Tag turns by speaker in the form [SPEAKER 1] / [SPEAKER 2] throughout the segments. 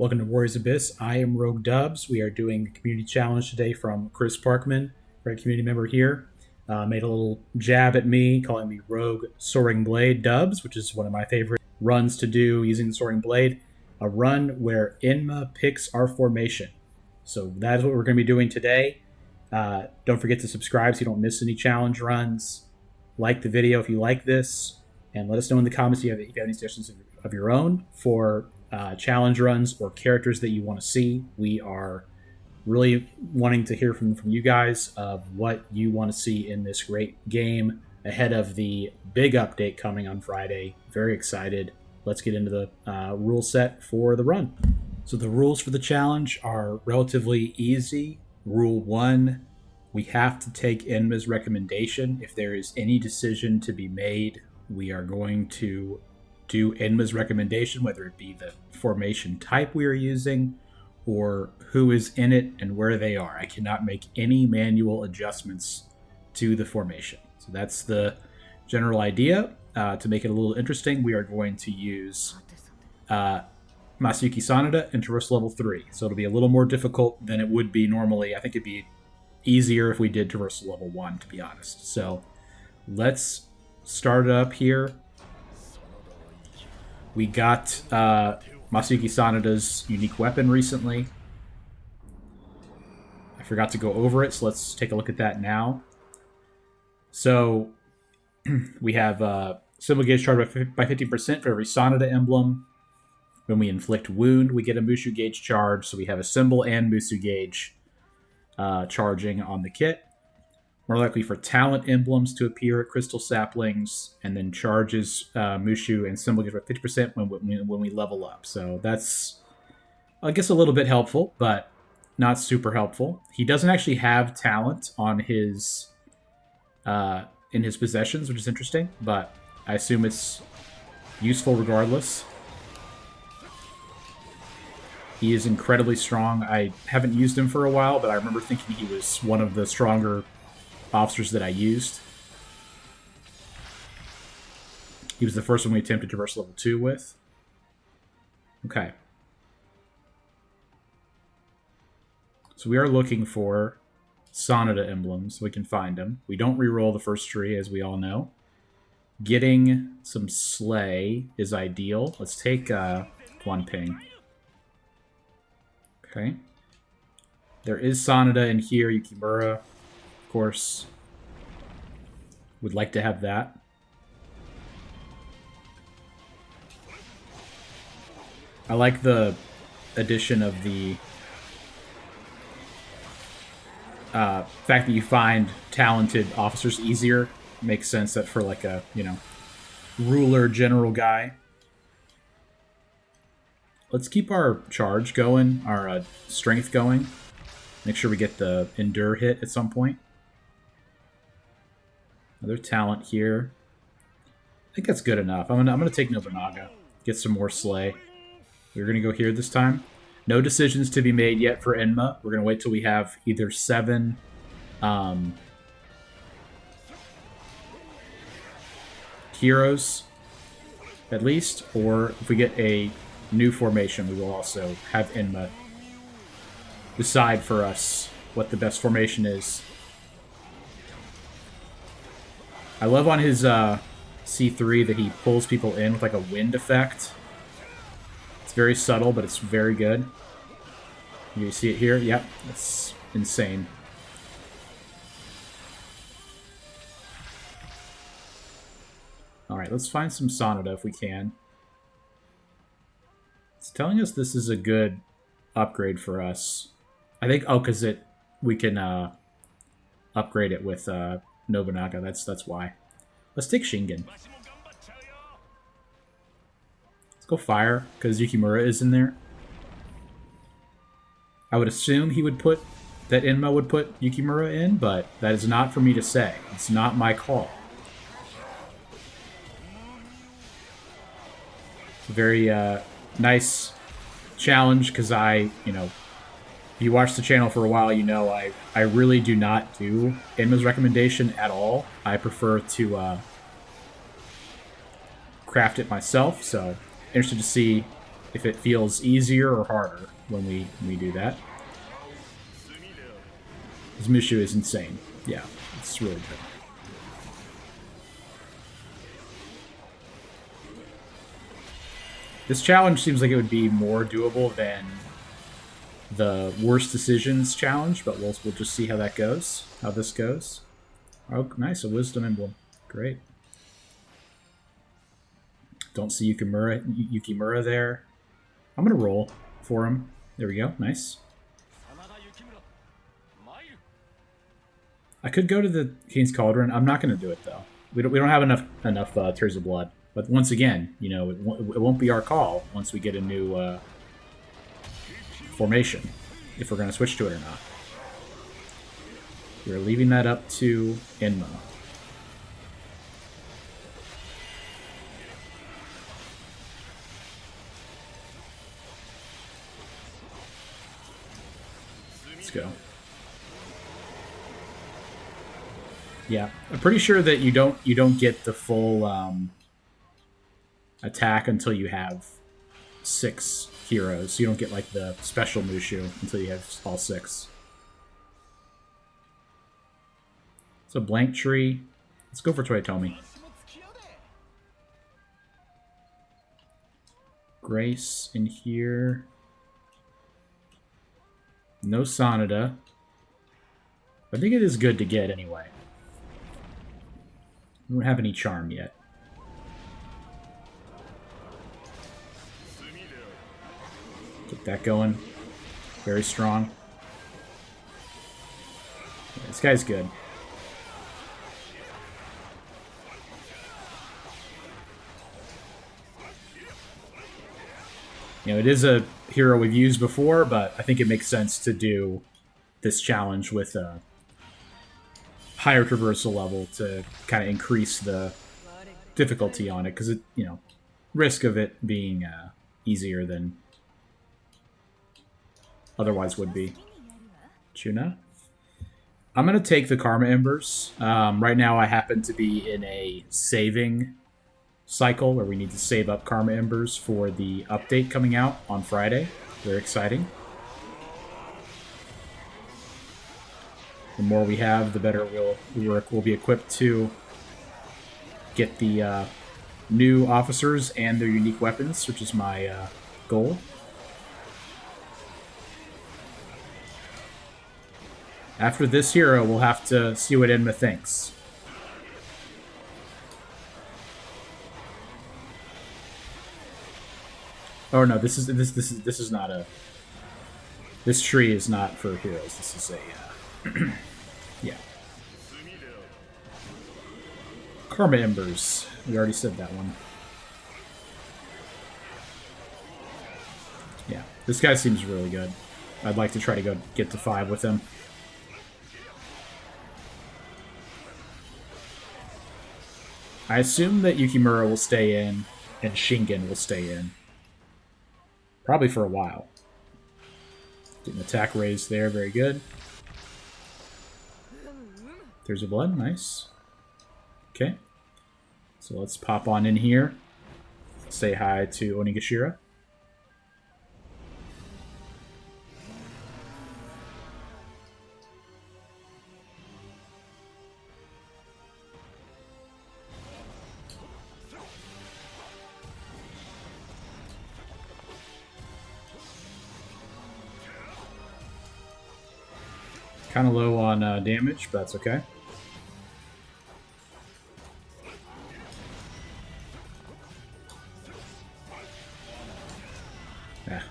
[SPEAKER 1] Welcome to Warriors Abyss. I am Rogue Dubs. We are doing a community challenge today from Chris Parkman, our community member here. Made a little jab at me, calling me Rogue Soaring Blade Dubs, which is one of my favorite runs to do using the Soaring Blade. A run where Enma picks our formation. So that is what we're going to be doing today. Don't forget to subscribe so you don't miss any challenge runs. Like the video if you like this, and let us know in the comments if you have any suggestions of your own for challenge runs or characters that you want to see. We are really wanting to hear from you guys of what you want to see in this great game ahead of the big update coming on Friday. Very excited. Let's get into the rule set for the run. So the rules for the challenge are relatively easy. Rule 1, we have to take Enma's recommendation. If there is any decision to be made, we are going to do Enma's recommendation, whether it be the formation type we are using or who is in it and where they are. I cannot make any manual adjustments to the formation. So that's the general idea. To make it a little interesting, we are going to use Masayuki Sanada in Traversal Level 3. So it'll be a little more difficult than it would be normally. I think it'd be easier if we did Traversal Level 1, to be honest. So let's start it up here. We got Masayuki Sanada's unique weapon recently. I forgot to go over it, so let's take a look at that now. So we have symbol gauge charged by 50% for every Sanada emblem. When we inflict wound, we get a Mushu gauge charge, so we have a symbol and Mushu gauge charging on the kit. More likely for talent emblems to appear at crystal saplings, and then charges Mushu and symbol gauge by 50% when we level up. So that's, I guess, a little bit helpful, but not super helpful. He doesn't actually have talent on his in his possessions, which is interesting, but I assume it's useful regardless. He is incredibly strong. I haven't used him for a while, but I remember thinking he was one of the stronger officers that I used. He was the first one we attempted to Traversal Level 2 with. Okay. So we are looking for Sanada emblems, so we can find them. We don't reroll the first tree, as we all know. Getting some Slay is ideal. Let's take one ping. Okay. There is Sanada in here, Yukimura, of course. Would like to have that. I like the addition of the fact that you find talented officers easier. Makes sense that for like a, ruler general guy. Let's keep our charge going, our strength going. Make sure we get the endure hit at some point. Another talent here. I think that's good enough. I'm gonna take Nobunaga. Get some more Slay. We're gonna go here this time. No decisions to be made yet for Enma. We're gonna wait till we have either 7 heroes at least, or if we get a new formation, we will also have Enma decide for us what the best formation is. I love on his C3 that he pulls people in with like a wind effect. It's very subtle, but it's very good. You see it here? Yep, that's insane. Alright, let's find some Sanada if we can. It's telling us this is a good upgrade for us. I think, because we can upgrade it with Nobunaga. That's why. Let's take Shingen. Let's go Fire, because Yukimura is in there. I would assume he would put, that Enma would put Yukimura in, but that is not for me to say. It's not my call. It's a very nice challenge, because if you watch the channel for a while, I really do not do Enma's recommendation at all. I prefer to craft it myself, so interested to see if it feels easier or harder when we do that. This Mushu is insane. Yeah, it's really good. This challenge seems like it would be more doable than the worst decisions challenge, but we'll just see how that goes. How this goes. Oh, nice, a wisdom emblem. Great. Don't see Yukimura there. I'm gonna roll for him. There we go. Nice. I could go to the King's Cauldron. I'm not gonna do it though. We don't have enough Tears of Blood. But once again, you know, it won't be our call once we get a new formation, if we're going to switch to it or not. We're leaving that up to Enma. Let's go. Yeah, I'm pretty sure that you don't get the full attack until you have 6 heroes. You don't get like the special Mushu until you have all 6. So blank tree. Let's go for Toyotomi. Grace in here. No Sanada. I think it is good to get anyway. We don't have any charm yet. Get that going. Very strong. Yeah, this guy's good. You know, it is a hero we've used before, but I think it makes sense to do this challenge with a higher traversal level to kind of increase the difficulty on it, because it, you know, risk of it being easier than otherwise would be. Chuna. I'm going to take the Karma Embers. Right now I happen to be in a saving cycle where we need to save up Karma Embers for the update coming out on Friday. Very exciting. The more we have, the better we'll be equipped to get the new officers and their unique weapons, which is my goal. After this hero, we'll have to see what Enma thinks. Oh no, this is not a. This tree is not for heroes. This is a. Yeah. Karma Embers. We already said that one. Yeah, this guy seems really good. I'd like to try to go get to 5 with him. I assume that Yukimura will stay in and Shingen will stay in. Probably for a while. Get an attack raised there, very good. There's a blood, nice. Okay. So let's pop on in here. Say hi to Onigashira. Kind of low on damage, but that's okay. Yeah.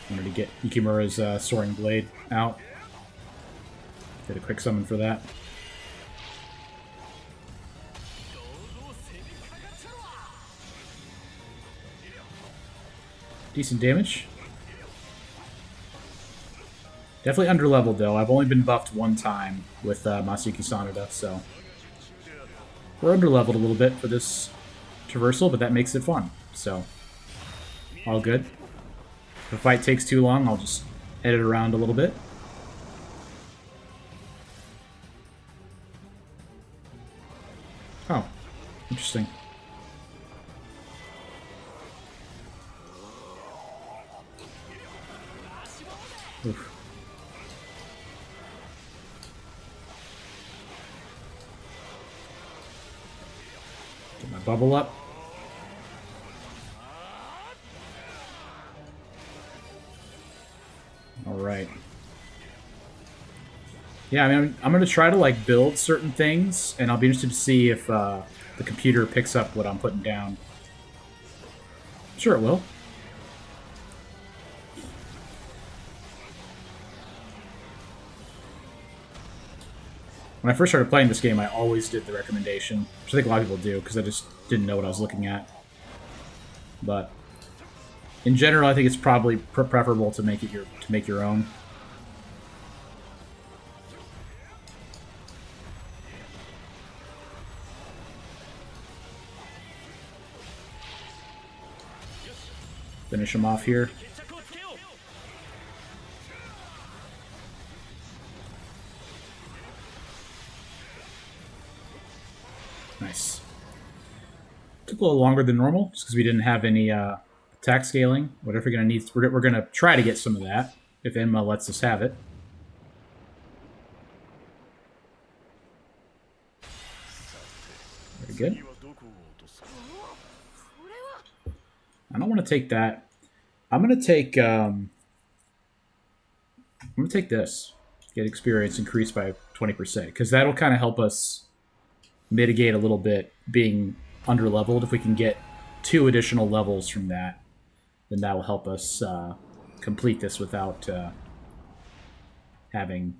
[SPEAKER 1] Wanted to get Yukimura's Soaring Blade out. Did a quick summon for that. Decent damage. Definitely underleveled though. I've only been buffed one time with Masayuki Sanada, so we're underleveled a little bit for this traversal, but that makes it fun. So all good. If the fight takes too long, I'll just edit around a little bit. Oh, Interesting. Oof. Get my bubble up. Alright. Yeah, I mean, I'm going to try to, like, build certain things, and I'll be interested to see if the computer picks up what I'm putting down. Sure it will. When I first started playing this game, I always did the recommendation, which I think a lot of people do, because I just didn't know what I was looking at. But in general, I think it's probably preferable to make your own. Finish him off here. Nice. Took a little longer than normal, just because we didn't have any attack scaling. Whatever we're gonna need, we're gonna try to get some of that if Enma lets us have it. Very good. I don't want to take that. I'm gonna take this. Get experience increased by 20%, because that'll kind of help us mitigate a little bit being under-leveled. If we can get 2 additional levels from that, then that will help us complete this without having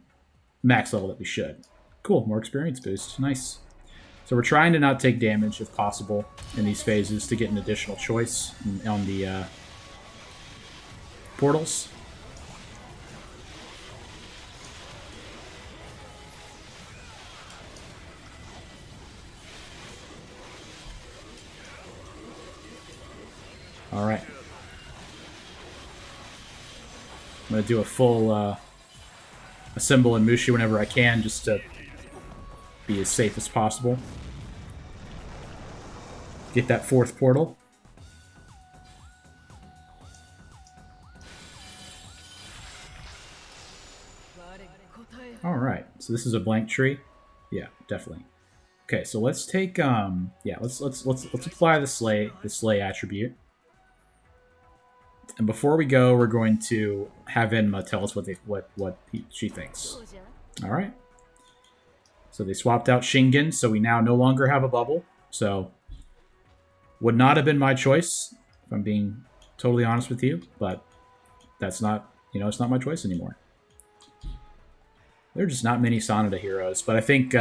[SPEAKER 1] max level that we should. Cool, more experience boost. Nice. So we're trying to not take damage if possible in these phases to get an additional choice on the portals. Alright. I'm going to do a full assemble and Mushi whenever I can, just to be as safe as possible. Get that 4th portal. Alright, so this is a blank tree. Yeah, definitely. Okay, so let's take yeah, let's apply the slay attribute. And before we go, we're going to have Enma tell us what she thinks. All right. So they swapped out Shingen, so we now no longer have a bubble. So would not have been my choice, if I'm being totally honest with you. But that's not, it's not my choice anymore. There are just not many Sanada heroes, but I think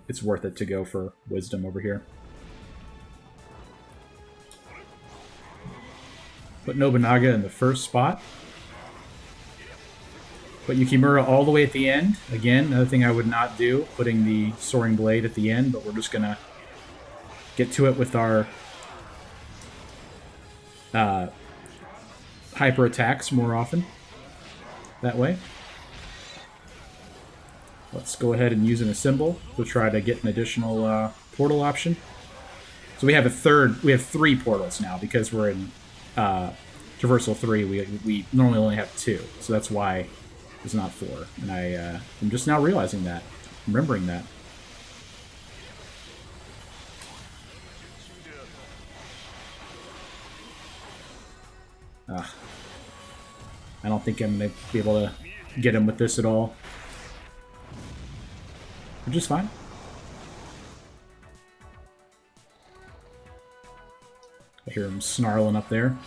[SPEAKER 1] it's worth it to go for Wisdom over here. Put Nobunaga in the first spot. Put Yukimura all the way at the end. Again, another thing I would not do, putting the Soaring Blade at the end, but we're just going to get to it with our hyper attacks more often. That way. Let's go ahead and use an Assemble to try to get an additional portal option. So we have 3 portals now, because we're in Traversal 3, we normally only have 2, so that's why it's not 4. And I'm just now realizing that, remembering that. I don't think I'm going to be able to get him with this at all. Which is fine. I hear him snarling up there.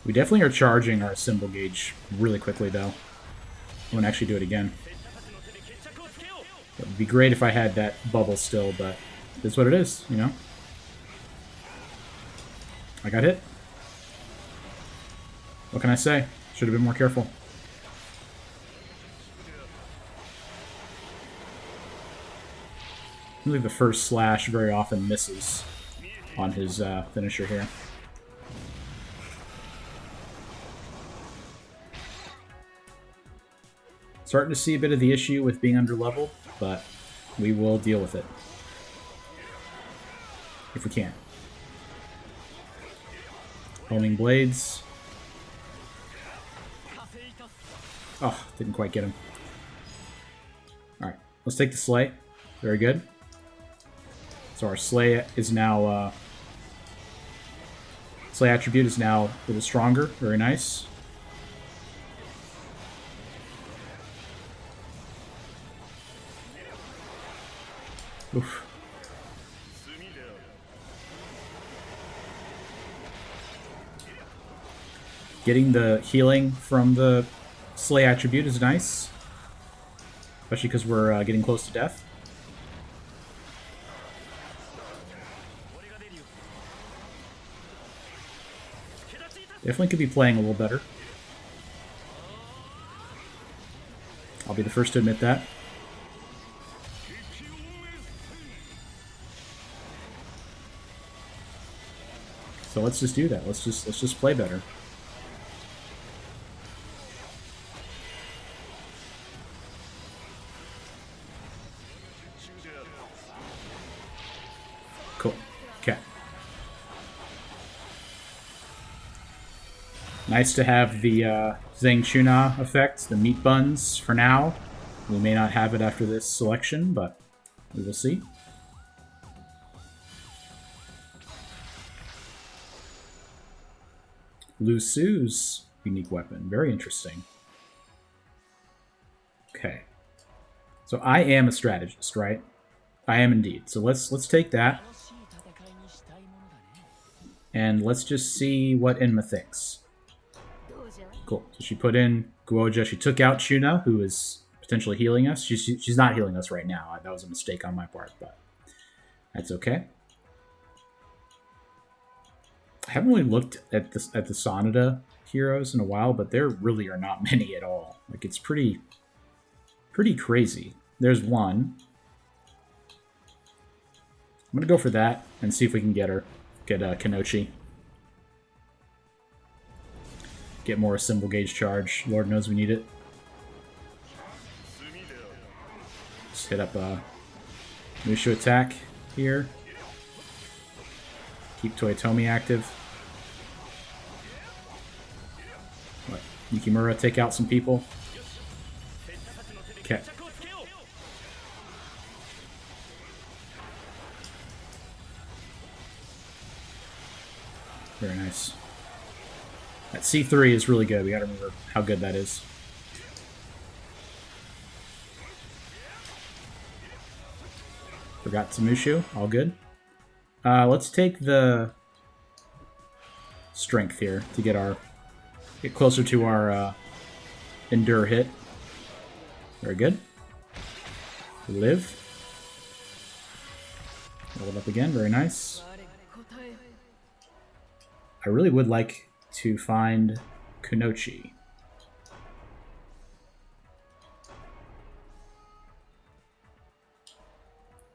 [SPEAKER 1] We definitely are charging our symbol gauge really quickly, though. I'm going to actually do it again. It would be great if I had that bubble still, but it's what it is, I got hit. What can I say? Should have been more careful. I believe the first slash very often misses on his finisher here. Starting to see a bit of the issue with being under leveled, but we will deal with it. If we can. Homing blades. Oh, didn't quite get him. Alright, let's take the Slay. Very good. So our Slay is now... Slay attribute is now a little stronger. Very nice. Oof. Getting the healing from the Slay attribute is nice. Especially because we're getting close to death. Definitely could be playing a little better. I'll be the first to admit that. So let's just do that. Let's just play better. Cool. Okay. Nice to have the Zhang Chuna effect, the meat buns, for now. We may not have it after this selection, but we will see. Lu Su's unique weapon. Very interesting. Okay. So I am a strategist, right? I am indeed. So let's take that. And let's just see what Enma thinks. Cool. So she put in Guoja. She took out Chuna, who is potentially healing us. She's not healing us right now. That was a mistake on my part, but that's okay. I haven't really looked at the Sonata heroes in a while, but there really are not many at all. Like, it's pretty crazy. There's one. I'm gonna go for that and see if we can get her. Get Kenochi. Get more symbol gauge charge. Lord knows we need it. Just hit up a Mushu attack here. Keep Toyotomi active. Let Yukimura take out some people. Okay. Very nice. That C3 is really good. We gotta remember how good that is. Forgot Tamushu. All good. Let's take the strength here to get closer to our endure hit. Very good. Live. Roll it up again. Very nice. I really would like to find Kunoichi.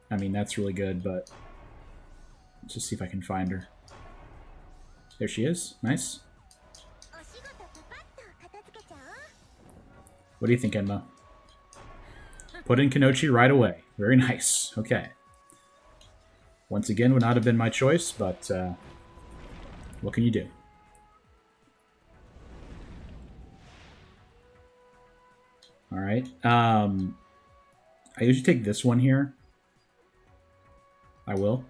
[SPEAKER 1] I mean, that's really good, but let's just see if I can find her. There she is. Nice. What do you think, Enma? Put in Kunoichi right away. Very nice. Okay. Once again, would not have been my choice, but what can you do? Alright. I usually take this one here. I will.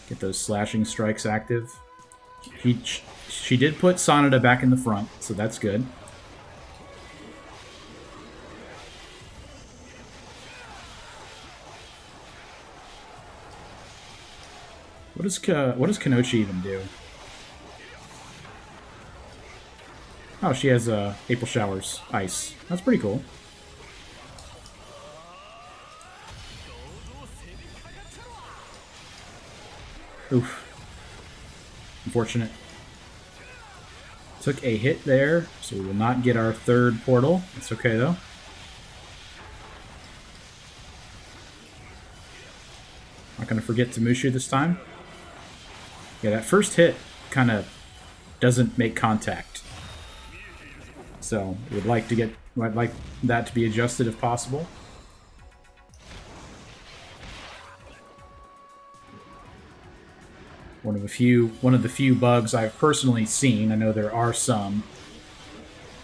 [SPEAKER 1] Get those slashing strikes active. She did put Sonata back in the front, so that's good. What does Kunoichi even do? Oh, she has April Showers Ice. That's pretty cool. Oof. Unfortunate. Took a hit there, so we will not get our third portal. It's okay, though. Not going to forget Tamushu this time. Yeah, that first hit kind of doesn't make contact. So I'd like that to be adjusted if possible. One of the few bugs I've personally seen. I know there are some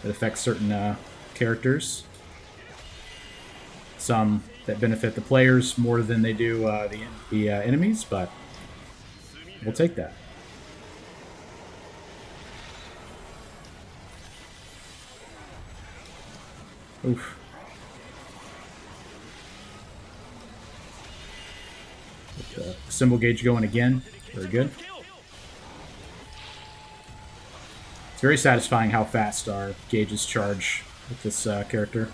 [SPEAKER 1] that affect certain characters. Some that benefit the players more than they do the enemies, but we'll take that. Oof. Get the symbol gauge going again. Very good. It's very satisfying how fast our gauges charge with this character.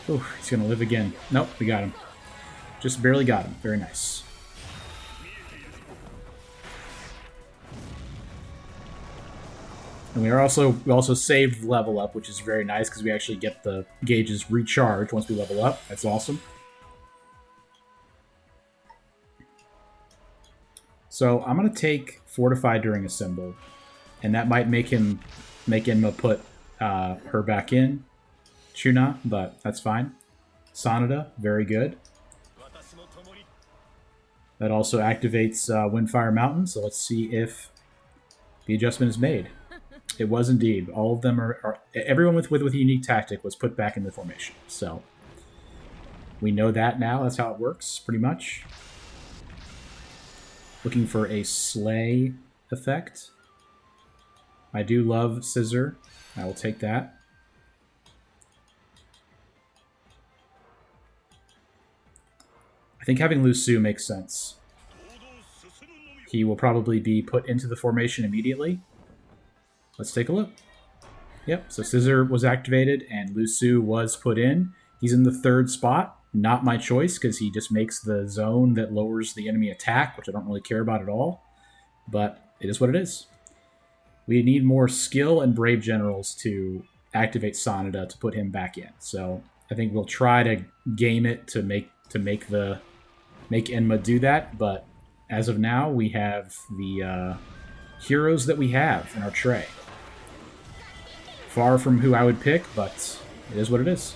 [SPEAKER 1] Oh, he's going to live again. Nope, we got him. Just barely got him. Very nice. And we also saved the level up, which is very nice because we actually get the gauges recharged once we level up. That's awesome. So I'm gonna take Fortify during a symbol, and that might make Enma put her back in Chuna, but that's fine. Sanada, very good. That also activates Windfire Mountain, so let's see if the adjustment is made. It was indeed. All of them are everyone with a unique tactic was put back in the formation. So we know that now. That's how it works, pretty much. Looking for a Slay effect. I do love Scissor. I will take that. I think having Lu Su makes sense. He will probably be put into the formation immediately. Let's take a look. Yep, so Scissor was activated and Lu Su was put in. He's in the 3rd spot. Not my choice because he just makes the zone that lowers the enemy attack, which I don't really care about at all. But it is what it is. We need more skill and Brave Generals to activate Sanada to put him back in. So I think we'll try to game it to make Enma do that. But as of now, we have the heroes that we have in our tray. Far from who I would pick, but it is what it is.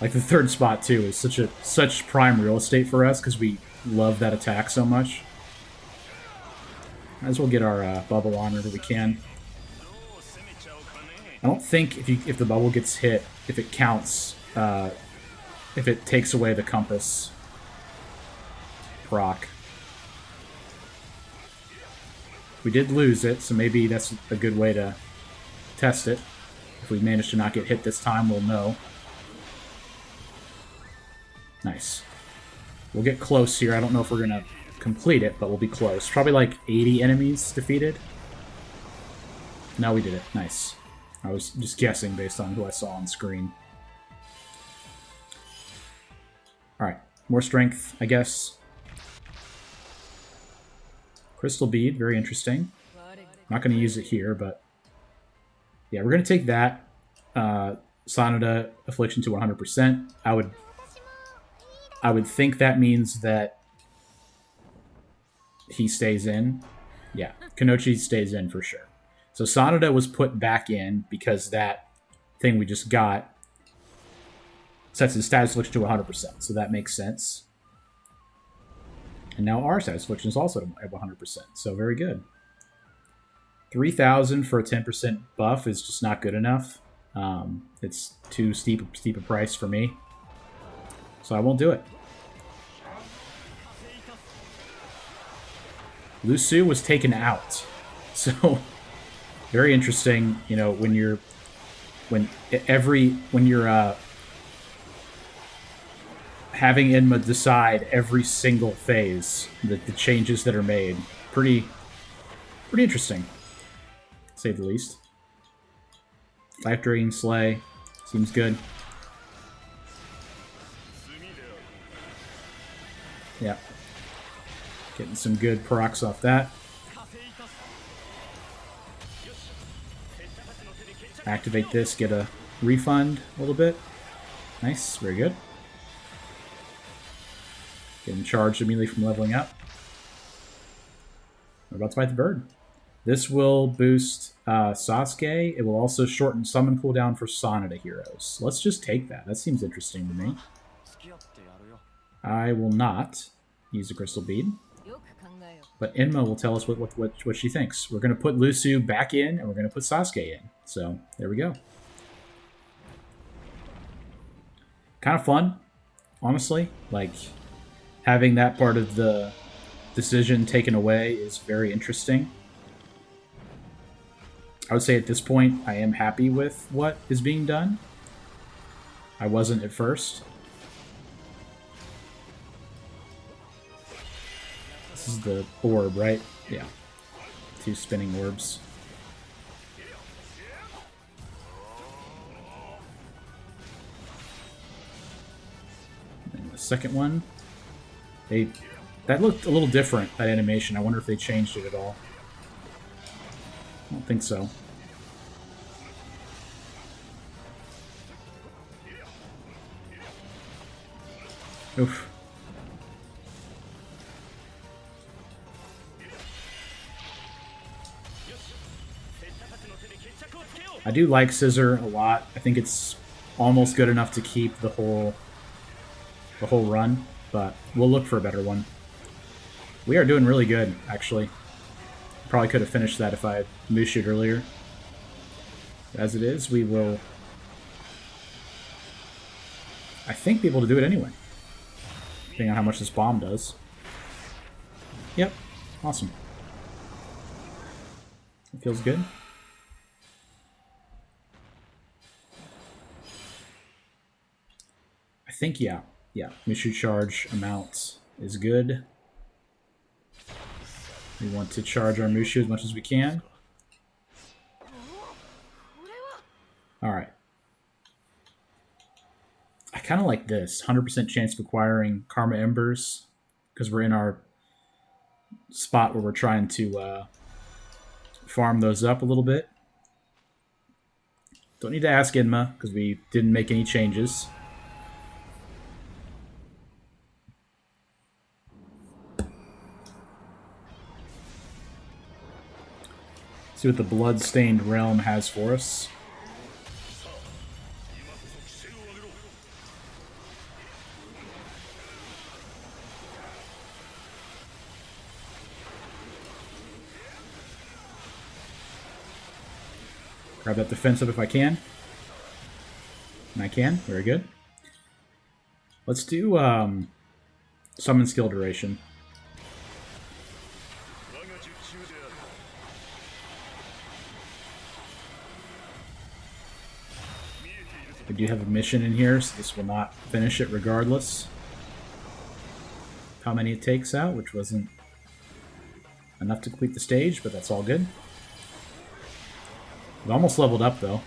[SPEAKER 1] Like the 3rd spot too is such prime real estate for us because we love that attack so much. Might as well get our bubble on whenever we can. I don't think if the bubble gets hit, if it counts, if it takes away the compass proc. We did lose it, so maybe that's a good way to test it. If we manage to not get hit this time, we'll know. Nice. We'll get close here. I don't know if we're going to complete it, but we'll be close. Probably like 80 enemies defeated. No, we did it. Nice. I was just guessing based on who I saw on screen. Alright. More strength, I guess. Crystal Bead, very interesting. Not going to use it here, but... yeah, we're going to take that. Sanada Affliction to 100%. I would think that means that he stays in. Yeah, Kanochi stays in for sure. So Sanada was put back in because that thing we just got sets his status affliction to 100%. So that makes sense. And now our status affliction is also at 100%. So very good. 3,000 for a 10% buff is just not good enough. It's too steep a price for me. So I won't do it. Lu Su was taken out. So very interesting, you know, when you're having Enma decide every single phase, the changes that are made. Pretty interesting, to say the least. Life Drain Slay seems good. Yeah. Getting some good procs off that. Activate this, get a refund a little bit. Nice, very good. Getting charged immediately from leveling up. We're about to fight the bird. This will boost Sasuke. It will also shorten summon cooldown for Sonata heroes. Let's just take that. That seems interesting to me. I will not use a crystal bead. But Enma will tell us what she thinks. We're going to put Lusu back in, and we're going to put Sasuke in. So, there we go. Kind of fun, honestly. Like, having that part of the decision taken away is very interesting. I would say at this point, I am happy with what is being done. I wasn't at first. This is the orb, right? Yeah. 2 spinning orbs. And the second one. That looked a little different, that animation. I wonder if they changed it at all. I don't think so. Oof. I do like Scissor a lot. I think it's almost good enough to keep the whole run, but we'll look for a better one. We are doing really good, actually. Probably could have finished that if I had Mushu'd earlier. As it is, we will, I think, be able to do it anyway. Depending on how much this bomb does. Yep. Awesome. It feels good. I think, yeah. Yeah, Mushu charge amount is good. We want to charge our Mushu as much as we can. Alright. I kind of like this. 100% chance of acquiring Karma Embers. Because we're in our spot where we're trying to farm those up a little bit. Don't need to ask Enma, because we didn't make any changes. See what the Bloodstained Realm has for us. Grab that defensive if I can. And I can. Very good. Let's do summon skill duration. We do have a mission in here, so this will not finish it regardless. How many it takes out, which wasn't enough to complete the stage, but that's all good. We almost leveled up, though.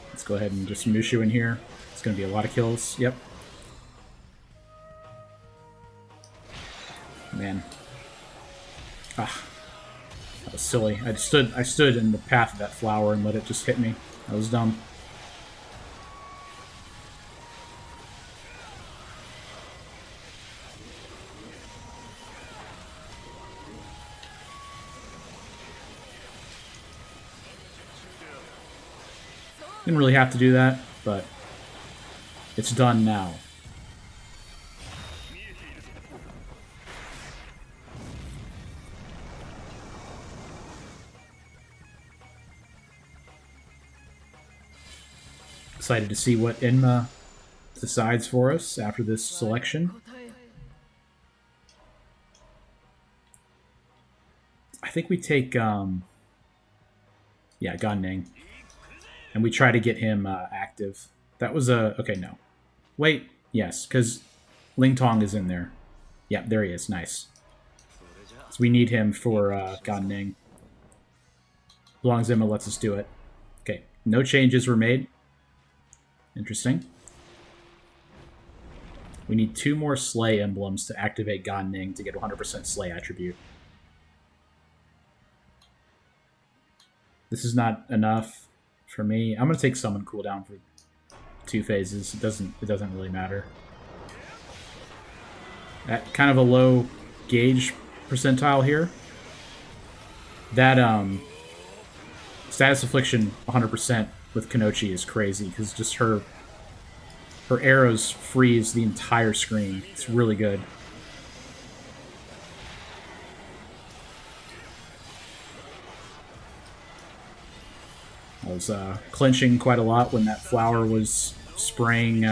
[SPEAKER 1] Let's go ahead and just Mushu in here. It's going to be a lot of kills. Yep. Man. Ah. That was silly. I stood in the path of that flower and let it just hit me. That was dumb. Didn't really have to do that, but it's done now. Excited to see what Enma decides for us after this selection. I think we take, yeah, Ganning. And we try to get him active. That was a... Okay, no. Wait, yes, because Ling Tong is in there. Yeah, there he is. Nice. So we need him for Ganning. As long as Emma lets us do it. Okay, no changes were made. Interesting. We need 2 more Slay emblems to activate Ganning to get 100% Slay attribute. This is not enough for me. I'm gonna take summon cooldown for 2 phases. It doesn't really matter. At kind of a low gauge percentile here. That status affliction 100% with Kanochi is crazy because just her arrows freeze the entire screen. It's really good. I was clenching quite a lot when that flower was spraying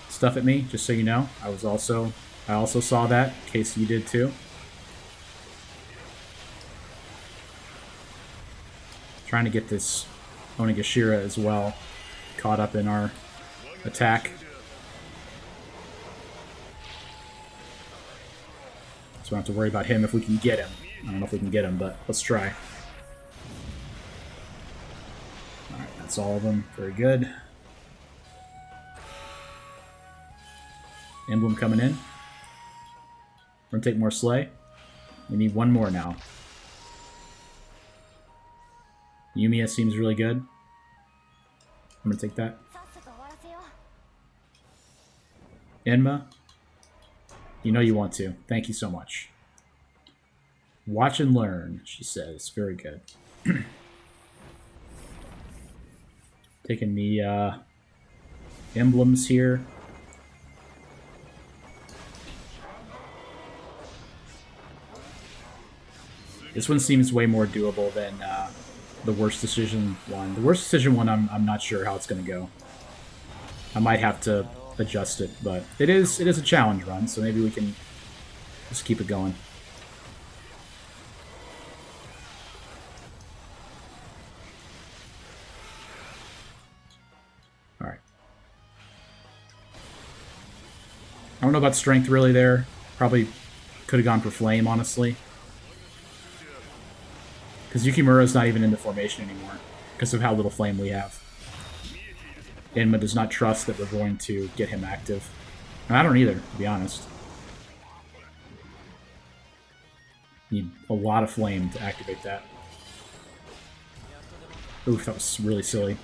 [SPEAKER 1] stuff at me, just so you know. I also saw that, in case you did too. Trying to get this Onigashira as well caught up in our attack. So we don't have to worry about him if we can get him. I don't know if we can get him, but let's try. Alright, that's all of them. Very good. Emblem coming in. We're going to take more Slay. We need one more now. Yumiya seems really good. I'm going to take that. Enma, you know you want to. Thank you so much. Watch and learn, she says. Very good. Taking the emblems here. This one seems way more doable than the worst decision one. The worst decision one, I'm not sure how it's going to go. I might have to adjust it, but it is a challenge run, so maybe we can just keep it going. All right. I don't know about strength really there. Probably could have gone for flame, honestly. Because Yukimura's not even in the formation anymore, because of how little flame we have. Enma does not trust that we're going to get him active. And I don't either, to be honest. Need a lot of flame to activate that. Oof, that was really silly.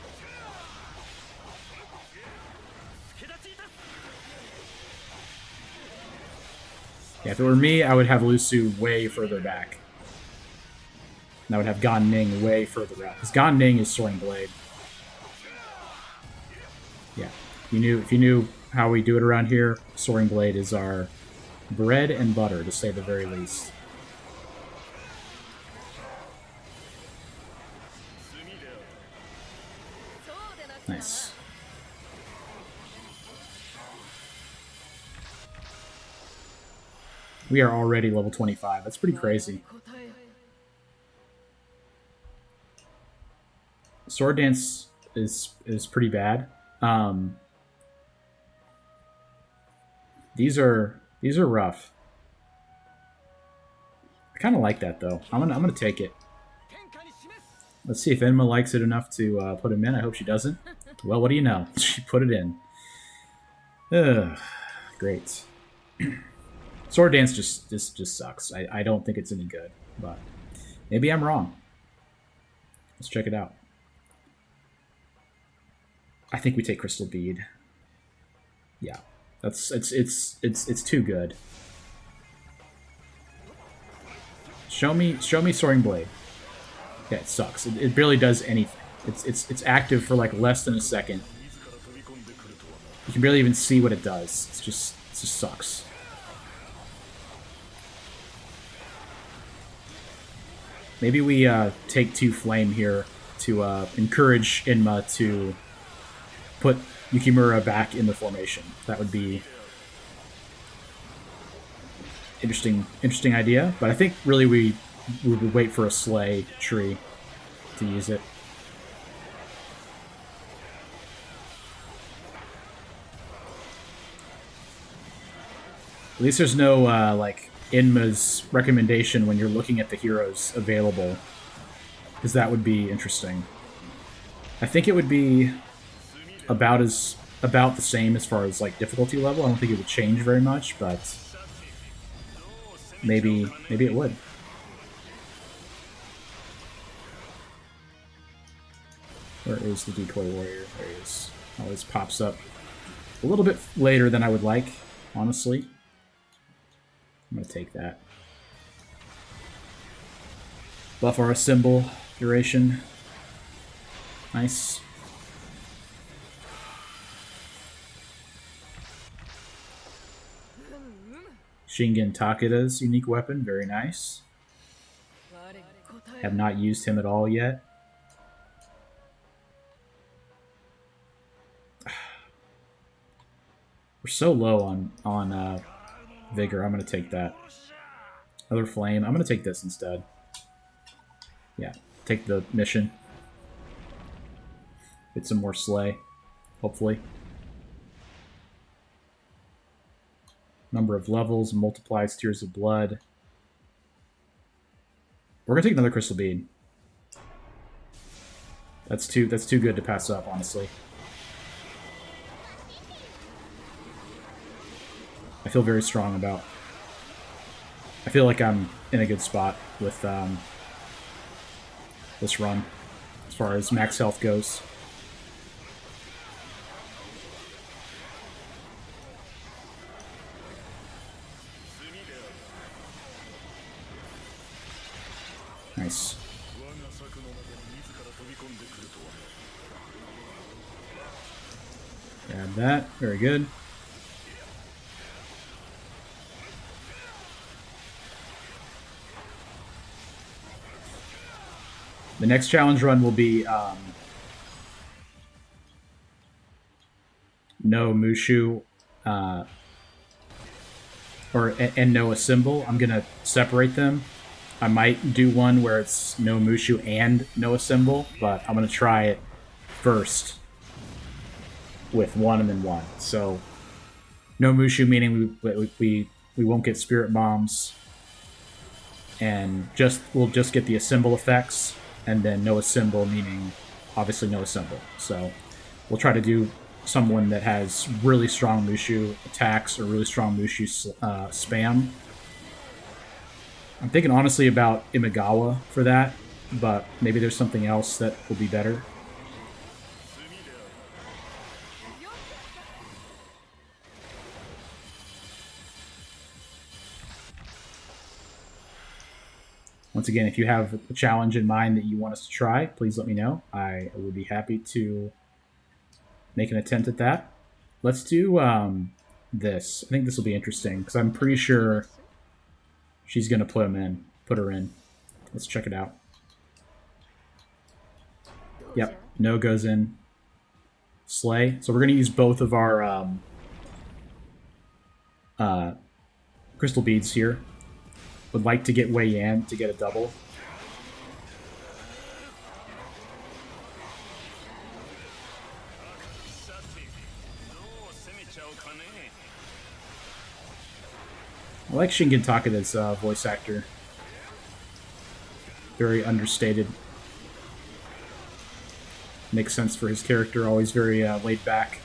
[SPEAKER 1] Yeah, if it were me, I would have Lusu way further back. And I would have Gan Ning way further out. Because Gan Ning is Soaring Blade. Yeah. If you knew how we do it around here, Soaring Blade is our bread and butter, to say the very least. Nice. We are already level 25. That's pretty crazy. Sword Dance is pretty bad. These are rough. I kind of like that though. I'm gonna take it. Let's see if Enma likes it enough to put him in. I hope she doesn't. Well, what do you know? She put it in. Ugh, great. Sword Dance just sucks. I don't think it's any good, but maybe I'm wrong. Let's check it out. I think we take Crystal Bead. Yeah, it's too good. Show me Soaring Blade. Yeah, it sucks. It barely does anything. It's active for like less than a second. You can barely even see what it does. It just sucks. Maybe we take 2 flame here to encourage Enma to put Yukimura back in the formation. That would be interesting idea. But I think really we would wait for a Slay tree to use it. At least there's no like Enma's recommendation when you're looking at the heroes available, because that would be interesting. I think it would be about the same as far as like difficulty level. I don't think it would change very much, but maybe it would. Where is the decoy warrior? There he is. Always pops up a little bit later than I would like, honestly. I'm going to take that. Buff our symbol duration. Nice. Shingen Takeda's unique weapon, very nice. Have not used him at all yet. We're so low on Vigor. I'm going to take that. Another Flame. I'm going to take this instead. Yeah, take the mission. Get some more Slay, hopefully. Number of levels, multiplies Tears of Blood. We're going to take another Crystal Bead. That's too good to pass up, honestly. I feel very strong about... I feel like I'm in a good spot with this run, as far as max health goes. Nice. Grab that. Very good. The next challenge run will be no Mushu and no Symbol. I'm gonna separate them. I might do one where it's no Mushu and no Symbol, but I'm gonna try it first with one and then one. So no Mushu meaning we won't get Spirit Bombs, and we'll just get the Symbol effects. And then no Symbol, meaning obviously no Symbol. So we'll try to do someone that has really strong Mushu attacks or really strong Mushu spam. I'm thinking honestly about Imagawa for that, but maybe there's something else that will be better. Once again, if you have a challenge in mind that you want us to try, please let me know. I would be happy to make an attempt at that. Let's do this. I think this will be interesting, because I'm pretty sure she's going to put her in. Let's check it out. Yep, no goes in. Slay. So we're going to use both of our crystal beads here. Would like to get Wei Yan to get a double. I like Shingen Takeda's voice actor. Very understated. Makes sense for his character, always very laid back.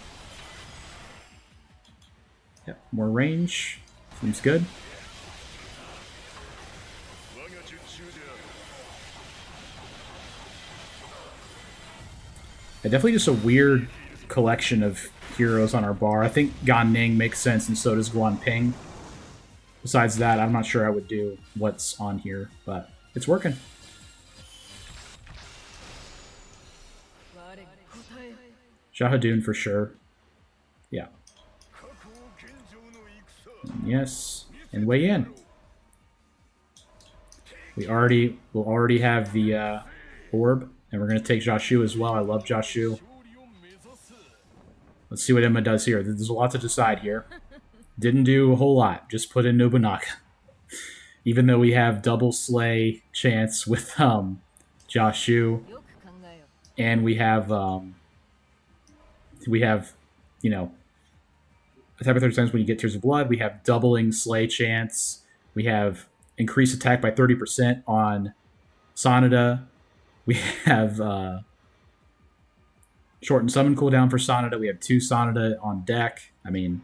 [SPEAKER 1] Yep, more range. Seems good. Definitely just a weird collection of heroes on our bar. I think Gan Ning makes sense, and so does Guan Ping. Besides that, I'm not sure I would do what's on here, but it's working. Shahadun for sure. Yeah. Yes. And Wei Yan. We'll already have the orb. And we're going to take Jashu as well. I love Jashu. Let's see what Enma does here. There's a lot to decide here. Didn't do a whole lot. Just put in Nobunaga. Even though we have double slay chance with Jashu. And we have, you know, attack by 30 times when you get Tears of Blood. We have doubling slay chance. We have increased attack by 30% on Sanada. We have shortened summon cooldown for Sanada. We have 2 Sanada on deck. I mean,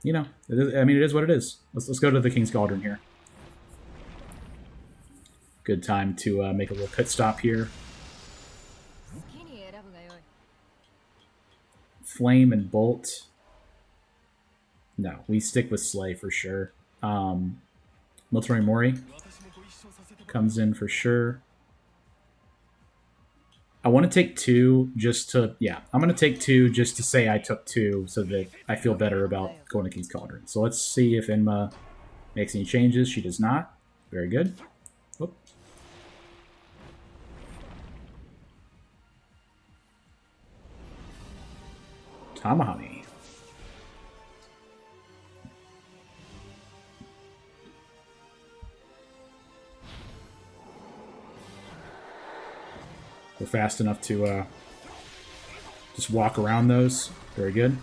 [SPEAKER 1] you know, it is what it is. Let's go to the King's Cauldron here. Good time to make a little pit stop here. Flame and Bolt. No, we stick with Slay for sure. Military Mori comes in for sure. I want to take 2 just to... Yeah, I'm going to take 2 just to say I took 2 so that I feel better about going to King's Cauldron. So let's see if Enma makes any changes. She does not. Very good. Oop. Tamahami. We're fast enough to just walk around those. Very good.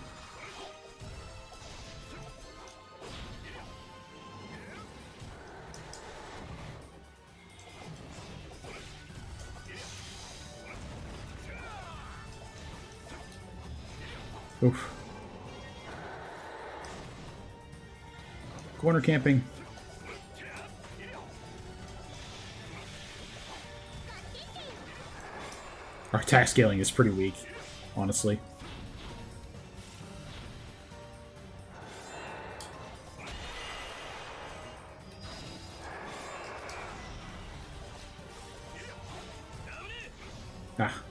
[SPEAKER 1] Oof. Corner camping. Our attack scaling is pretty weak, honestly. Ah.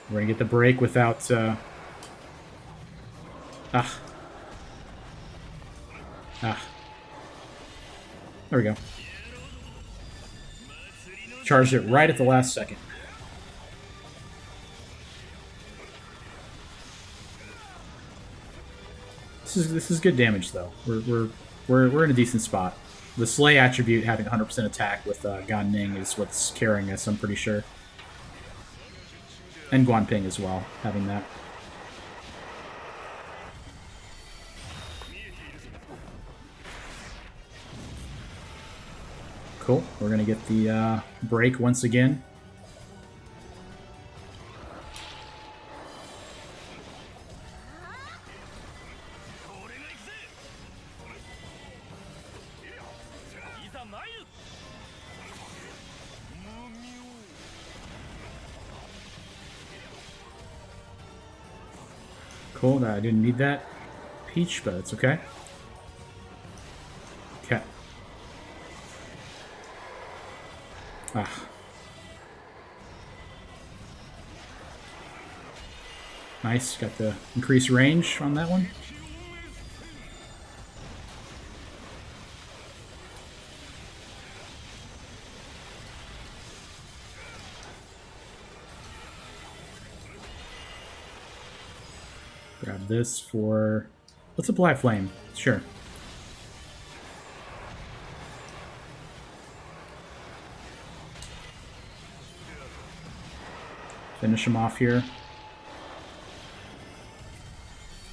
[SPEAKER 1] We're gonna get the break without... Ah. There we go. Charged it right at the last second. This is good damage though. We're in a decent spot. The Slay attribute having 100% attack with Gan Ning is what's carrying us, I'm pretty sure. And Guan Ping as well, having that. Cool. We're going to get the break once again. Cool. I didn't need that peach, but it's okay. Okay. Ah. Nice. Got the increased range on that one. Grab this for... Let's apply flame. Sure. Finish him off here.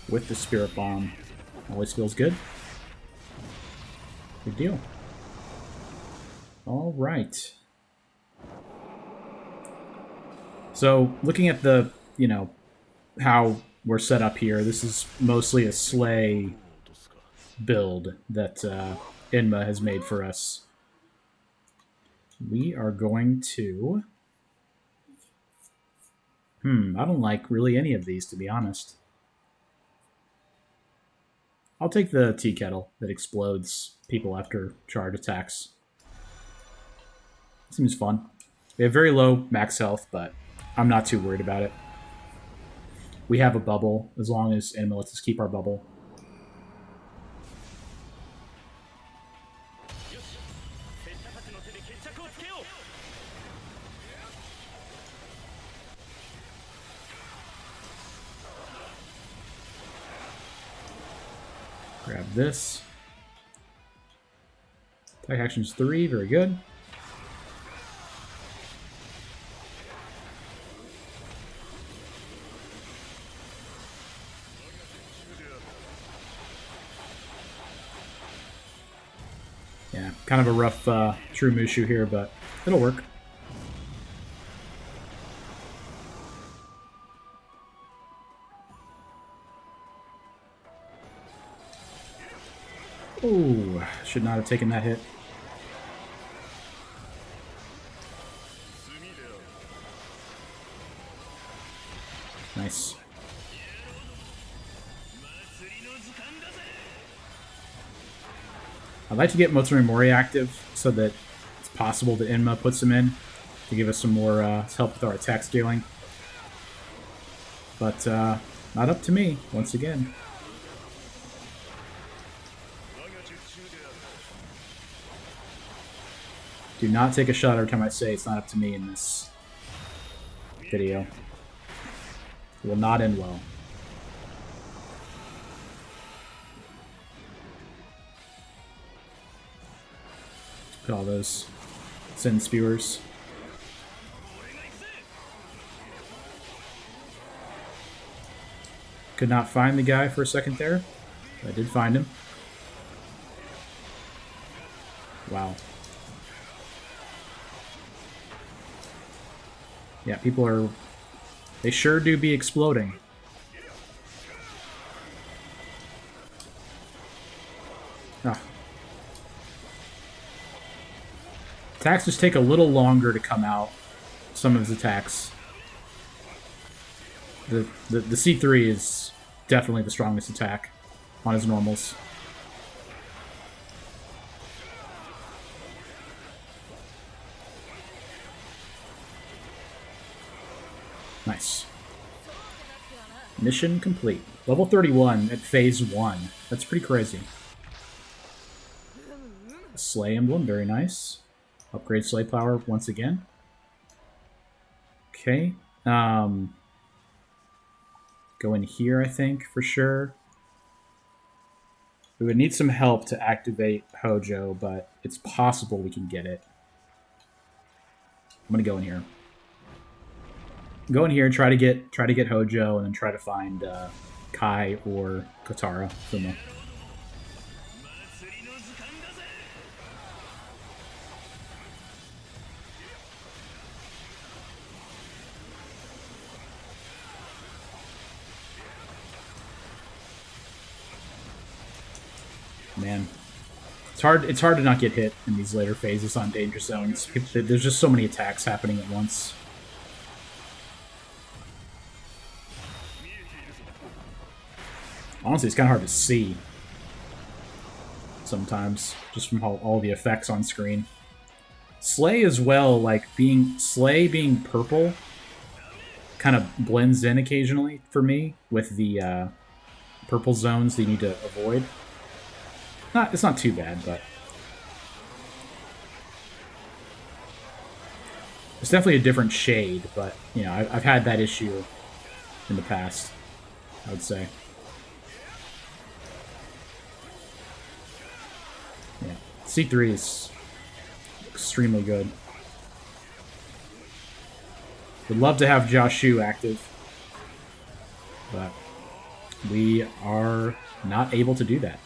[SPEAKER 1] With the Spirit Bomb. Always feels good. Good deal. Alright. So, looking at the, how we're set up here, this is mostly a Slay build that Enma has made for us. We are going to... I don't like really any of these, to be honest. I'll take the tea kettle that explodes people after charge attacks. Seems fun. They have very low max health, but I'm not too worried about it. We have a bubble, as long as Enma lets us keep our bubble. Grab this. Attack actions 3, very good. Yeah, kind of a rough True Mushu here, but it'll work. Ooh, should not have taken that hit. I'd like to get Motsuri Mori active so that it's possible that Enma puts him in to give us some more help with our attack scaling. But not up to me, once again. Do not take a shot every time I say it's not up to me in this video. It will not end well. Look at all those Sin Spewers. Could not find the guy for a second there. I did find him. Wow. Yeah, people are... They sure do be exploding. Ah. Attacks just take a little longer to come out. Some of his attacks. The C3 is definitely the strongest attack on his normals. Nice. Mission complete. Level 31 at phase 1. That's pretty crazy. Slay emblem, very nice. Upgrade Slay power once again. Okay. Go in here, I think, for sure. We would need some help to activate Hojo, but it's possible we can get it. I'm gonna go in here. Go in here and try to get Hojo, and then try to find Kai or Kotara Fuma. Man, it's hard to not get hit in these later phases on danger zones. There's just so many attacks happening at once. Honestly, it's kind of hard to see sometimes, just from all the effects on screen. Slay as well, like Slay being purple, kind of blends in occasionally for me with the purple zones that you need to avoid. It's not too bad, but it's definitely a different shade. But you know, I've had that issue in the past, I would say. Yeah, C3 is extremely good. Would love to have Joshu active, but we are not able to do that.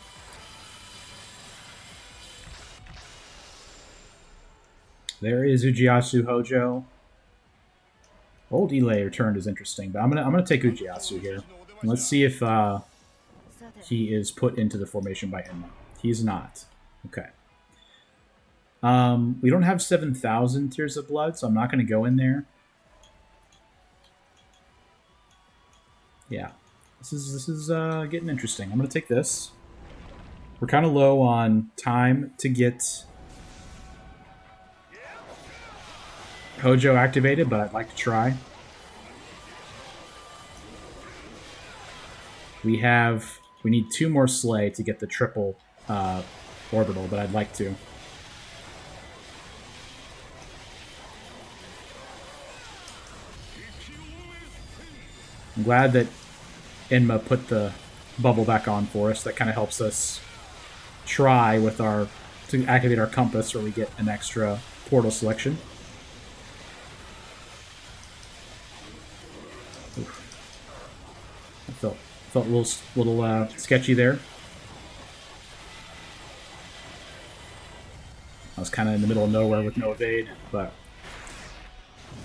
[SPEAKER 1] There is Ujiyasu Hojo. Old Ile returned is interesting, but I'm gonna take Ujiyasu here. And let's see if he is put into the formation by Enma. He's not. Okay. We don't have 7,000 Tears of Blood, so I'm not gonna go in there. Yeah. This is getting interesting. I'm gonna take this. We're kind of low on time to get Hojo activated, but I'd like to try. We need 2 more Slay to get the triple orbital, but I'd like to. I'm glad that Enma put the bubble back on for us. That kind of helps us try with to activate our compass, where we get an extra portal selection. I felt a little sketchy there. I was kind of in the middle of nowhere with no evade, but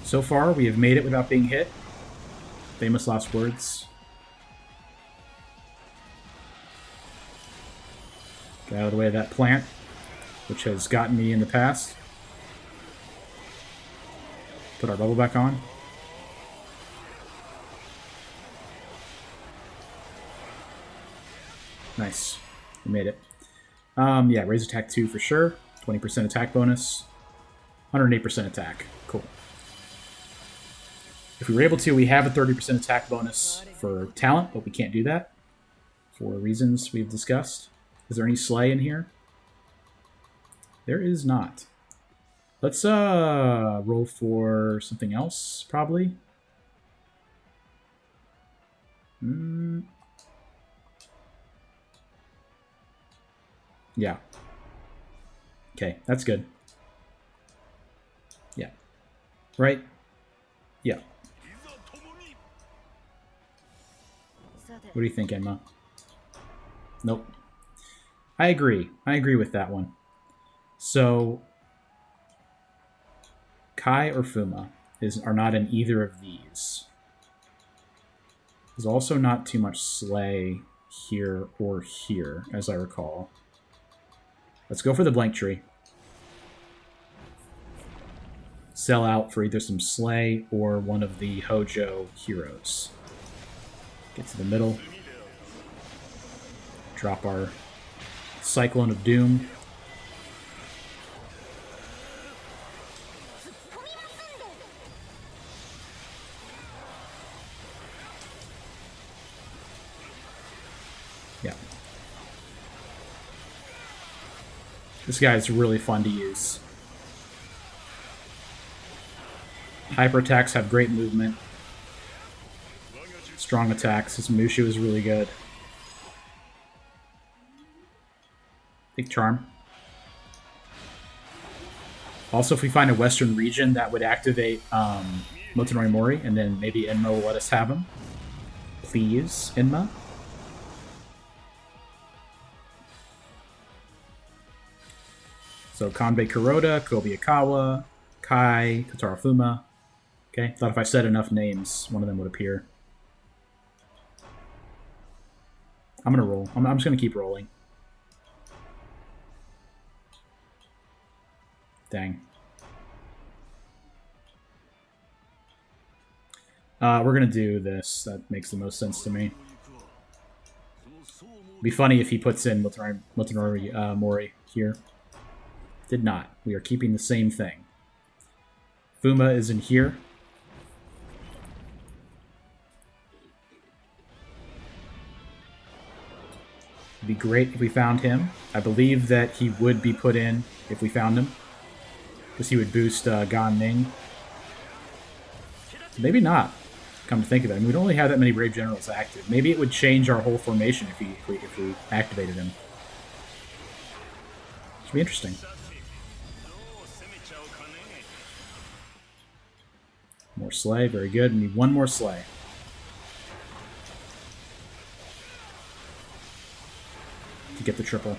[SPEAKER 1] so far we have made it without being hit. Famous last words. Get out of the way of that plant, which has gotten me in the past. Put our bubble back on. Nice. We made it. Yeah, raise attack 2 for sure. 20% attack bonus. 108% attack. Cool. If we were able to, we have a 30% attack bonus for talent, but we can't do that for reasons we've discussed. Is there any slay in here? There is not. Let's roll for something else, probably. Yeah. Okay, that's good. Yeah. Right? Yeah. What do you think, Enma? Nope. I agree. I agree with that one. So, Kai or Fuma are not in either of these. There's also not too much slay here or here, as I recall. Let's go for the blank tree. Sell out for either some slay or one of the Hojo heroes. Get to the middle. Drop our Cyclone of Doom. Yeah. This guy is really fun to use. Hyper attacks have great movement. Strong attacks. His Mushu is really good. Big Charm. Also, if we find a Western region, that would activate Motonori Mori, and then maybe Enma will let us have him. Please, Enma. So Kanbei Kuroda, Kobayakawa, Kai, Kotaro Fuma. Okay, thought if I said enough names, one of them would appear. I'm gonna roll. I'm just gonna keep rolling. Dang. We're gonna do this. That makes the most sense to me. It'd be funny if he puts in Motonori Mori here. Did not. We are keeping the same thing. Fuma is in here. It'd be great if we found him. I believe that he would be put in if we found him. Because he would boost Gan Ning. Maybe not, come to think of it. I mean, we don't really have that many Brave Generals active. Maybe it would change our whole formation if we activated him. Should be interesting. More Slay, very good. We need one more Slay. To get the triple.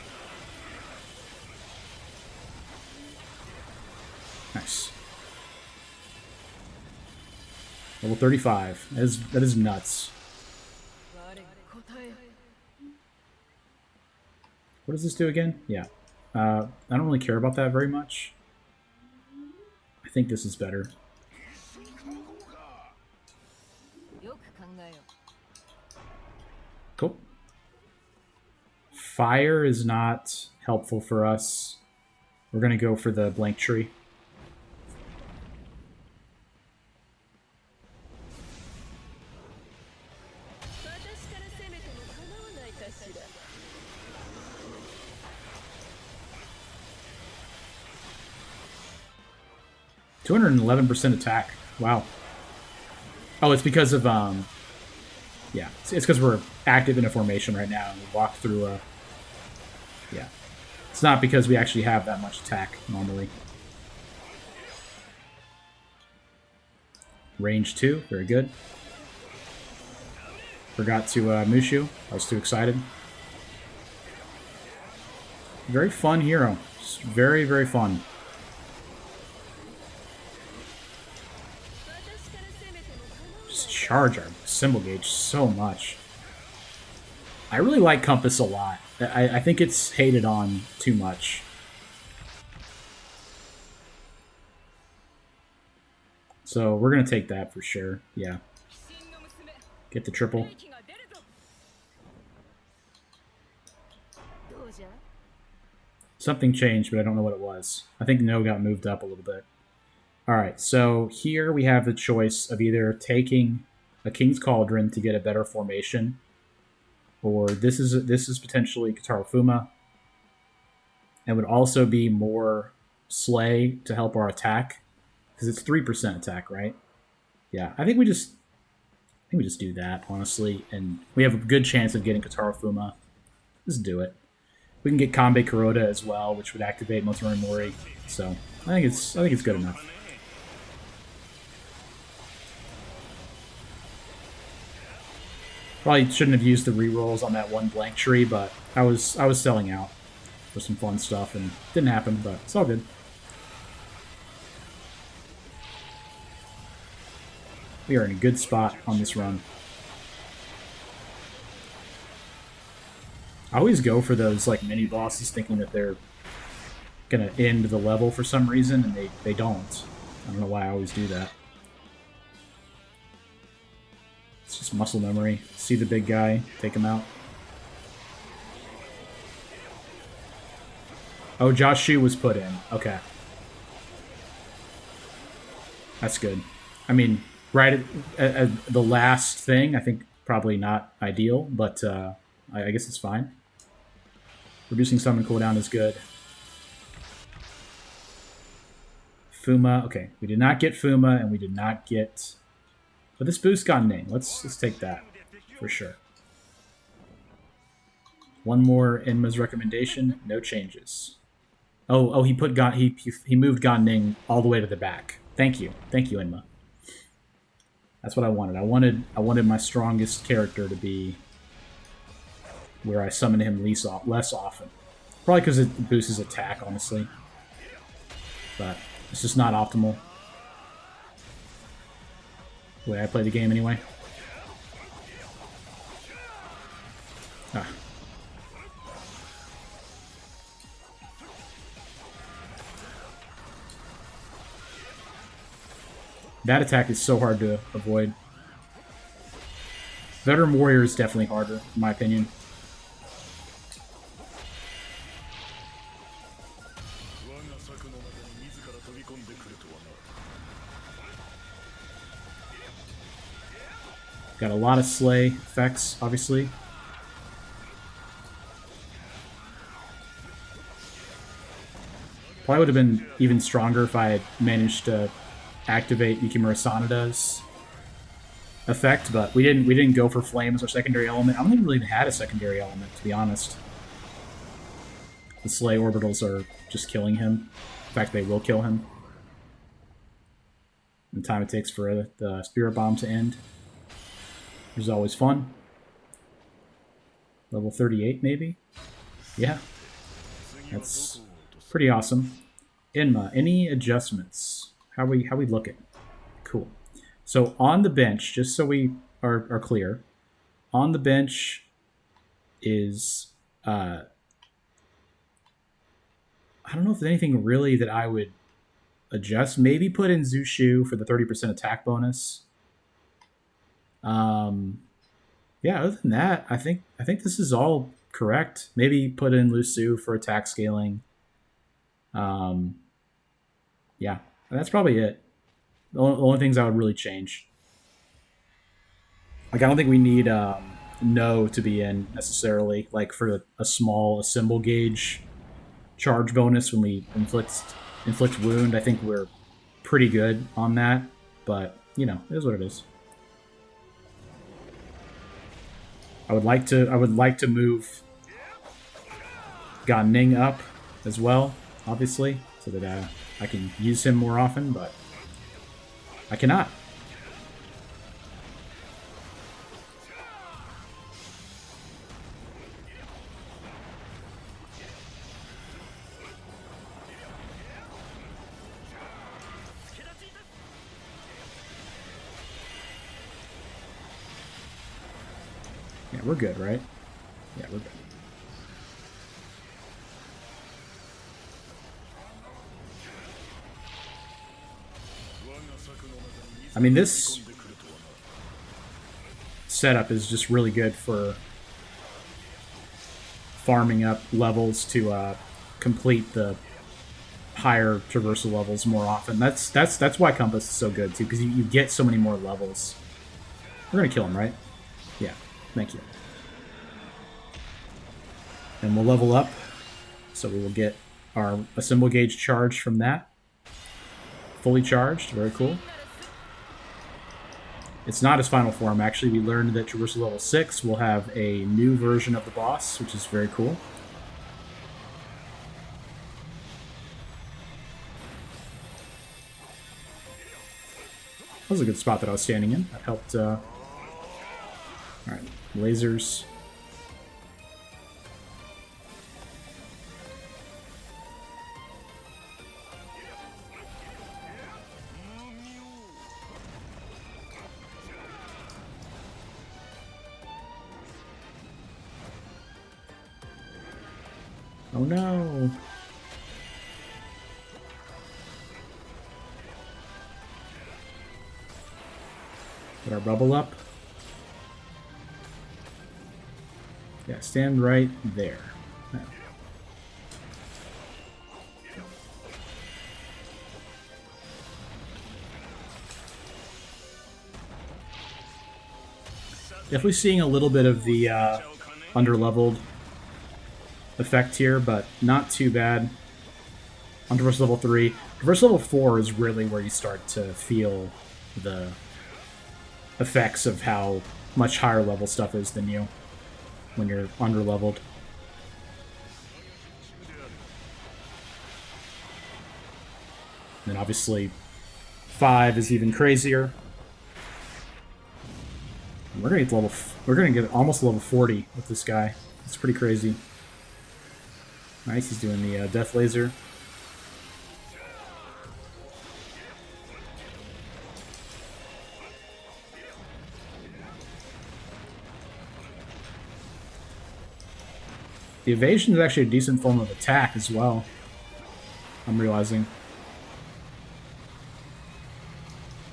[SPEAKER 1] Nice. Level 35. That is nuts. What does this do again? Yeah. I don't really care about that very much. I think this is better. Cool. Fire is not helpful for us. We're going to go for the blank tree. (211% attack. Wow. Oh, it's because of yeah, it's because we're active in a formation right now and we walk through a... Yeah. It's not because we actually have that much attack normally. Range 2, very good. Forgot to Mushu. I was too excited. Very fun hero. Just very, very fun. Just charge our symbol gauge so much. I really like Compass a lot. I think it's hated on too much. So we're going to take that for sure. Yeah. Get the triple. Something changed, but I don't know what it was. I think No got moved up a little bit. Alright, so here we have the choice of either taking a King's Cauldron to get a better formation, or this is potentially Kataru Fuma, and would also be more Slay to help our attack, because it's 3% attack, right? Yeah, I think we just do that, honestly, and we have a good chance of getting Kataru Fuma. Just do it. We can get Kanbei Kuroda as well, which would activate Motori Mori. So I think it's good enough. Probably shouldn't have used the rerolls on that one blank tree, but I was selling out for some fun stuff and it didn't happen, but it's all good. We are in a good spot on this run. I always go for those like mini bosses thinking that they're gonna end the level for some reason, and they don't. I don't know why I always do that. It's just muscle memory. See the big guy, take him out. Oh, Josh Shu was put in. Okay. That's good. I mean, right at the last thing, I think probably not ideal, but I guess it's fine. Reducing summon cooldown is good. Fuma. Okay, we did not get Fuma, and we did not get... But this boost got Ning. Let's take that for sure. One more Enma's recommendation. No changes. Oh, he put he moved Gan Ning all the way to the back. Thank you, Enma. That's what I wanted. I wanted my strongest character to be where I summon him less often. Probably because it boosts his attack, honestly. But it's just not optimal. The way I play the game anyway. Ah. That attack is so hard to avoid. Veteran Warrior is definitely harder, in my opinion. Got a lot of Slay effects, obviously. Probably would have been even stronger if I had managed to activate Yukimura Sanada's effect, but we didn't go for Flame as our secondary element. I don't think we really even had a secondary element, to be honest. The Slay orbitals are just killing him. In fact, they will kill him. And the time it takes for the Spirit Bomb to end, which is always fun. Level 38, maybe? Yeah. That's pretty awesome. Enma, any adjustments? How we looking? Cool. So on the bench, just so we are clear, on the bench is I don't know if there's anything really that I would adjust. Maybe put in Zushu for the 30% attack bonus. Yeah, other than that, I think this is all correct. Maybe put in Lusu for attack scaling. Yeah, that's probably it. The only things I would really change. Like, I don't think we need No to be in necessarily. Like, for a small symbol gauge charge bonus when we inflict wound, I think we're pretty good on that. But, you know, it is what it is. I would like to move Gan Ning up as well, obviously, so that I can use him more often, but I cannot. Yeah, we're good, right? Yeah, we're good. I mean, this setup is just really good for farming up levels to complete the higher traversal levels more often. That's why Compass is so good too, because you get so many more levels. We're gonna kill him, right? Yeah. Thank you. And we'll level up, so we will get our assemble gauge charged from that. Fully charged, very cool. It's not his final form, actually. We learned that Traversal level 6 will have a new version of the boss, which is very cool. That was a good spot that I was standing in. That helped. Alright, lasers. Oh no! Get our bubble up. Yeah, stand right there. Yeah. Definitely seeing a little bit of the under-leveled effect here, but not too bad. On Traverse level 3. Traverse level 4 is really where you start to feel the effects of how much higher level stuff is than you when you're under-leveled. And then obviously 5 is even crazier. We're gonna get level. We're gonna get almost level 40 with this guy. It's pretty crazy. Nice, he's doing the death laser. The evasion is actually a decent form of attack as well. I'm realizing.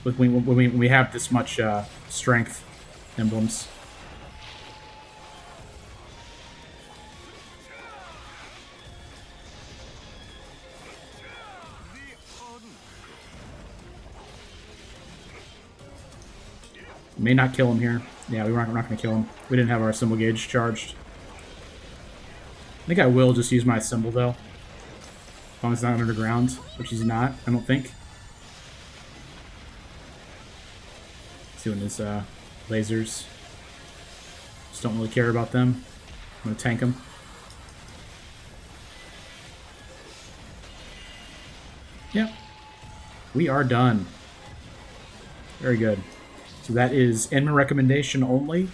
[SPEAKER 1] When we have this much strength emblems. May not kill him here. Yeah, we're not going to kill him. We didn't have our symbol gauge charged. I think I will just use my symbol, though. As long as it's not underground, which he's not, I don't think. He's doing his lasers. Just don't really care about them. I'm going to tank him. Yep. We are done. Very good. So that is Enma recommendation only.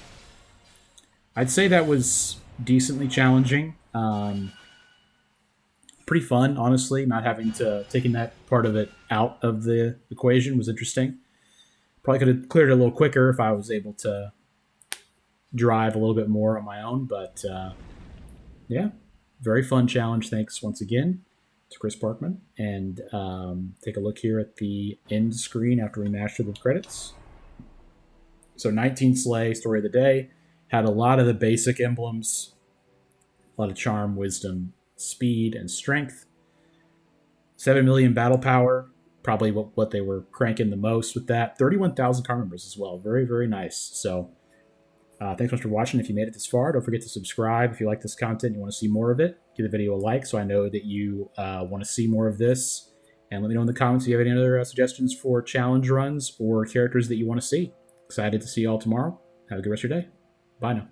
[SPEAKER 1] I'd say that was decently challenging. Pretty fun, honestly. Not having to taking that part of it out of the equation was interesting. Probably could have cleared it a little quicker if I was able to drive a little bit more on my own. But yeah, very fun challenge. Thanks once again to Chris Parkman. And take a look here at the end screen after we master the credits. So 19 Slay, Story of the Day, had a lot of the basic emblems, a lot of charm, wisdom, speed, and strength. 7 million battle power, probably what they were cranking the most with that. 31,000 card members as well. Very, very nice. So thanks so much for watching. If you made it this far, don't forget to subscribe if you like this content and you want to see more of it. Give the video a like so I know that you want to see more of this. And let me know in the comments if you have any other suggestions for challenge runs or characters that you want to see. Excited to see you all tomorrow. Have a good rest of your day. Bye now.